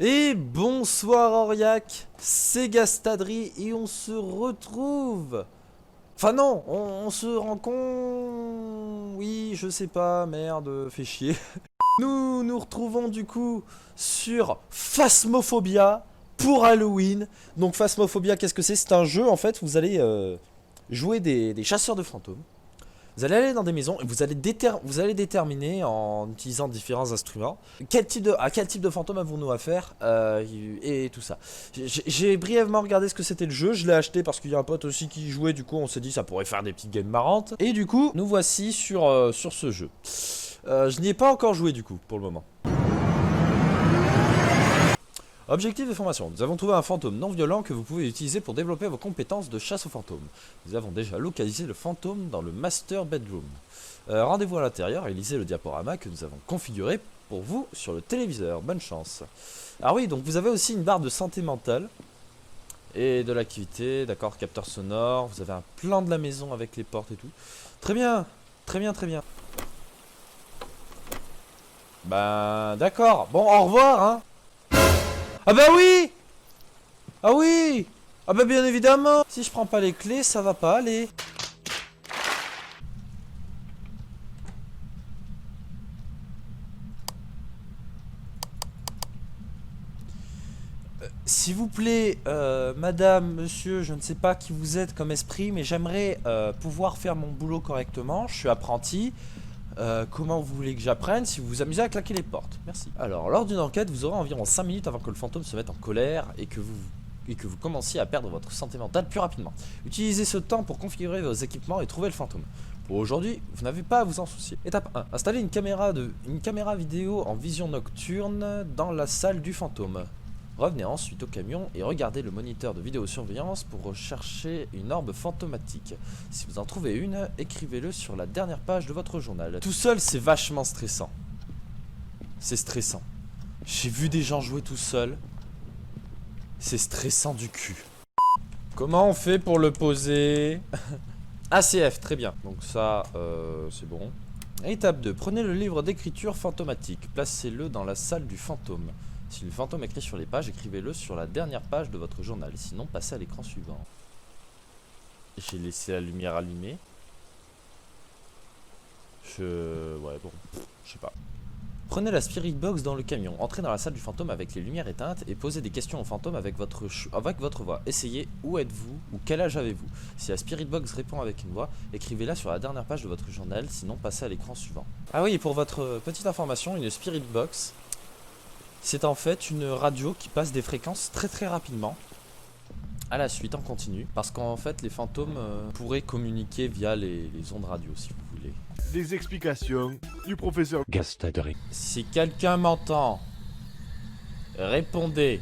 Et bonsoir Aurillac, c'est Gastadri et on se retrouve. Enfin non, on se rend compte. Oui, je sais pas, merde, fais chier. Nous nous retrouvons du coup sur Phasmophobia pour Halloween. Donc Phasmophobia, qu'est-ce que c'est? C'est un jeu en fait, vous allez jouer des chasseurs de fantômes. Vous allez aller dans des maisons et vous allez déterminer en utilisant différents instruments quel type de fantôme avons-nous affaire et tout ça. J'ai brièvement regardé ce que c'était le jeu, je l'ai acheté parce qu'il y a un pote aussi qui jouait, du coup on s'est dit ça pourrait faire des petites games marrantes. Et du coup nous voici sur ce jeu. Je n'y ai pas encore joué du coup pour le moment. Objectif de formation. Nous avons trouvé un fantôme non violent que vous pouvez utiliser pour développer vos compétences de chasse aux fantômes. Nous avons déjà localisé le fantôme dans le master bedroom. Rendez-vous à l'intérieur et lisez le diaporama que nous avons configuré pour vous sur le téléviseur. Bonne chance. Ah oui, donc vous avez aussi une barre de santé mentale et de l'activité, d'accord, capteur sonore. Vous avez un plan de la maison avec les portes et tout. Très bien, très bien, très bien. Ben d'accord. Bon, au revoir, hein. Ah bah oui! Ah oui! Ah bah bien évidemment! Si je prends pas les clés, ça va pas aller. S'il vous plaît, madame, monsieur, je ne sais pas qui vous êtes comme esprit, mais j'aimerais pouvoir faire mon boulot correctement. Je suis apprenti. Comment vous voulez que j'apprenne si vous vous amusez à claquer les portes? Merci. Alors, lors d'une enquête, vous aurez environ 5 minutes avant que le fantôme se mette en colère et que vous commenciez à perdre votre santé mentale plus rapidement. Utilisez ce temps pour configurer vos équipements et trouver le fantôme. Pour aujourd'hui, vous n'avez pas à vous en soucier. Étape 1. Installez une caméra vidéo en vision nocturne dans la salle du fantôme. Revenez ensuite au camion et regardez le moniteur de vidéosurveillance pour rechercher une orbe fantomatique. Si vous en trouvez une, écrivez-le sur la dernière page de votre journal. Tout seul, c'est vachement stressant. C'est stressant. J'ai vu des gens jouer tout seul. C'est stressant du cul. Comment on fait pour le poser? ACF, très bien. Donc ça, c'est bon. Étape 2. Prenez le livre d'écriture fantomatique. Placez-le dans la salle du fantôme. Si le fantôme écrit sur les pages, écrivez-le sur la dernière page de votre journal. Sinon, passez à l'écran suivant. J'ai laissé la lumière allumée. Ouais, bon, je sais pas. Prenez la spirit box dans le camion. Entrez dans la salle du fantôme avec les lumières éteintes et posez des questions au fantôme avec votre voix. Essayez où êtes-vous ou quel âge avez-vous. Si la spirit box répond avec une voix, écrivez-la sur la dernière page de votre journal. Sinon, passez à l'écran suivant. Ah oui, et pour votre petite information, une spirit box, c'est en fait une radio qui passe des fréquences très rapidement à la suite en continu. Parce qu'en fait les fantômes pourraient communiquer via les ondes radio si vous voulez. Les explications du professeur Gastadri. Si quelqu'un m'entend, répondez.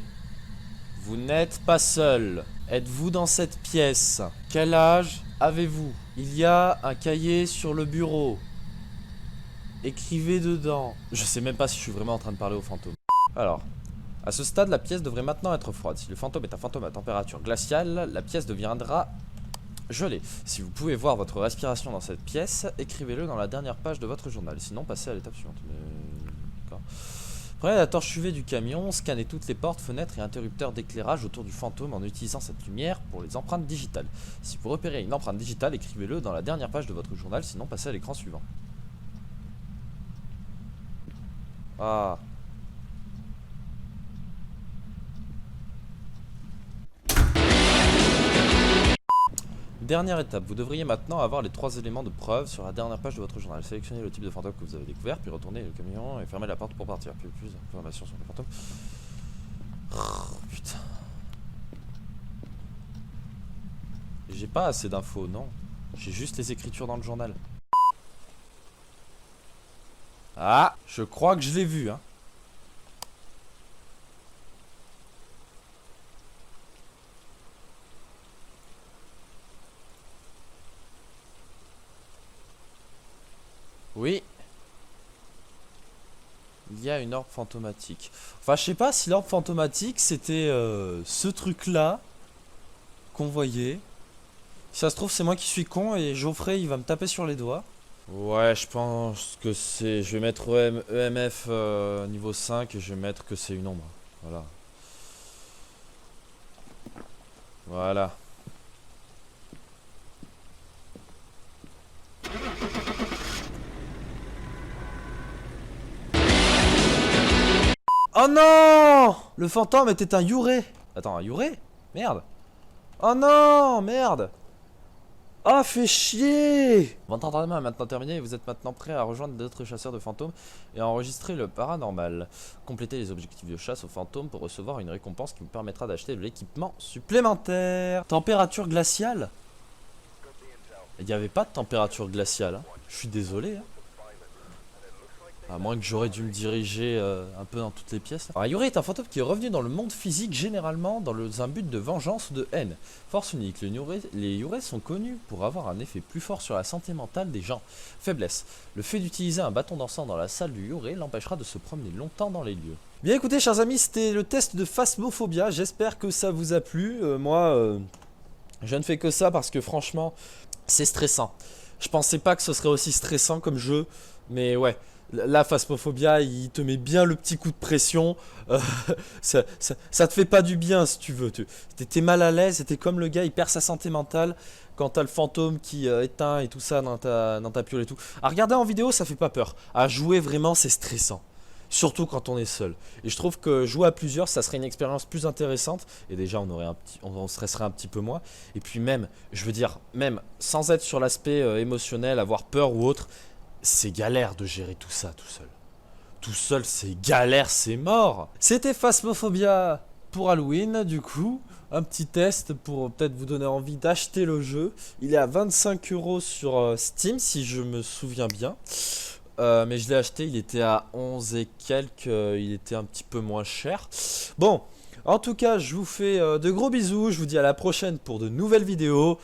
Vous n'êtes pas seul. Êtes-vous dans cette pièce? Quel âge avez-vous? Il y a un cahier sur le bureau. Écrivez dedans. Je sais même pas si je suis vraiment en train de parler aux fantômes. Alors, à ce stade, la pièce devrait maintenant être froide. Si le fantôme est un fantôme à température glaciale, la pièce deviendra gelée. Si vous pouvez voir votre respiration dans cette pièce, écrivez-le dans la dernière page de votre journal. Sinon, passez à l'étape suivante. D'accord. Prenez la torche UV du camion, scannez toutes les portes, fenêtres et interrupteurs d'éclairage autour du fantôme en utilisant cette lumière pour les empreintes digitales. Si vous repérez une empreinte digitale, écrivez-le dans la dernière page de votre journal. Sinon, passez à l'écran suivant. Ah. Dernière étape, vous devriez maintenant avoir les 3 éléments de preuve sur la dernière page de votre journal. Sélectionnez le type de fantôme que vous avez découvert, puis retournez le camion et fermez la porte pour partir. Puis plus d'informations sur les fantômes. Oh, putain. J'ai pas assez d'infos, non. J'ai juste les écritures dans le journal. Ah, je crois que je l'ai vu, hein. Oui. Il y a une orbe fantomatique. Enfin, je sais pas si l'orbe fantomatique, c'était ce truc-là qu'on voyait. Si ça se trouve, c'est moi qui suis con et Geoffrey, il va me taper sur les doigts. Ouais, je pense que c'est... Je vais mettre EMF niveau 5 et je vais mettre que c'est une ombre. Voilà. Voilà. Oh non! Le fantôme était un Yuré. Attends, un Yuré? Merde. Oh non! Merde! Ah, fait chier! Votre entraînement est maintenant terminé et vous êtes maintenant prêt à rejoindre d'autres chasseurs de fantômes et à enregistrer le paranormal. Complétez les objectifs de chasse aux fantômes pour recevoir une récompense qui vous permettra d'acheter de l'équipement supplémentaire. Température glaciale? Il n'y avait pas de température glaciale, hein. Je suis désolé, hein. À moins que j'aurais dû me diriger un peu dans toutes les pièces. Alors, Yuri est un fantôme qui est revenu dans le monde physique généralement dans un but de vengeance ou de haine. Force unique, les Yurei sont connus pour avoir un effet plus fort sur la santé mentale des gens. Faiblesse, le fait d'utiliser un bâton d'encens dans la salle du Yurei l'empêchera de se promener longtemps dans les lieux. Bien écoutez chers amis, c'était le test de Phasmophobia, j'espère que ça vous a plu. Moi, je ne fais que ça parce que franchement, c'est stressant. Je pensais pas que ce serait aussi stressant comme jeu, mais ouais. La Phasmophobia, il te met bien le petit coup de pression. Ça te fait pas du bien si tu veux. T'es mal à l'aise et t'es comme le gars, il perd sa santé mentale quand t'as le fantôme qui éteint et tout ça dans ta piole et tout. À regarder en vidéo, ça fait pas peur. À jouer, vraiment, c'est stressant. Surtout quand on est seul. Et je trouve que jouer à plusieurs, ça serait une expérience plus intéressante. Et déjà, on stresserait un petit peu moins. Et puis même, je veux dire, même sans être sur l'aspect émotionnel, avoir peur ou autre, c'est galère de gérer tout ça tout seul. Tout seul, c'est galère, c'est mort. C'était Phasmophobia pour Halloween, du coup. Un petit test pour peut-être vous donner envie d'acheter le jeu. Il est à 25 € sur Steam, si je me souviens bien. Mais je l'ai acheté, il était à 11 et quelques. Il était un petit peu moins cher. Bon, en tout cas, je vous fais de gros bisous. Je vous dis à la prochaine pour de nouvelles vidéos.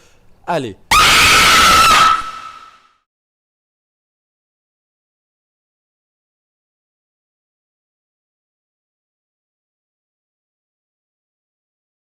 Allez.